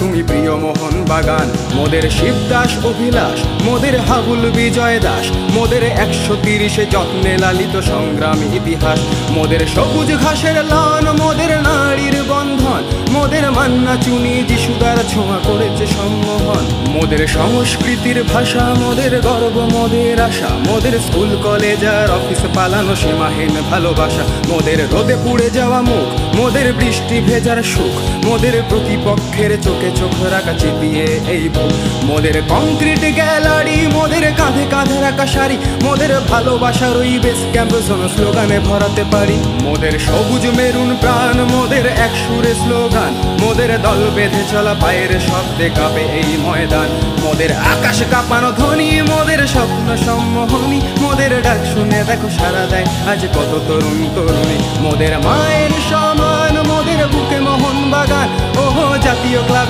তুমি প্রিয় মোহন বাগান। মোদের শিবদাস অভিলাষ, মোদের হাবুল বিজয় দাস, মোদের 130 যত্নে লালিত সংগ্রামী ইতিহাস। মোদের সবুজ ঘাসের লন, মোদের নারীর বন্ধন, মোদের মান্না চুনি যিশুদার ছোঁয়া করেছে সম্মোহন। মোদের সংস্কৃতির ভাষা, মোদের গর্ব, মোদের আশা, মোদের স্কুল কলেজ আর অফিস পালানো সীমাহীন ভালোবাসা। মোদের রোদে পুড়ে যাওয়া মুখ, মোদের বৃষ্টি ভেজার সুখ, মোদের প্রতিপক্ষের চোখে চোখ রাখা চিতিয়ে এই বুক। মোদের কংক্রিট গ্যালারি, মোদের কাঁধে কাঁধে রাখা শাড়ি, মোদের ভালোবাসার ওই বেস ক্যাম্প জোন স্লোগানে ভরাতে পারি। মোদের সবুজ মেরুন প্রাণ, মোদের এক সুরে স্লোগান, মোদের দল বেঁধে চলা পায়ের শব্দে কাঁপে এই ময়দান। মোদের আকাশ কাঁপানো ধ্বনি, মোদের স্বপ্ন সম্মোহনী, মোদের ডাক শুনে দেখো সারা দেয় আজ কত তরুণ তরুণী। মোদের মায়ের সমান, মোদের বুকে মোহন বাগান, ওহো জাতীয় ক্লাব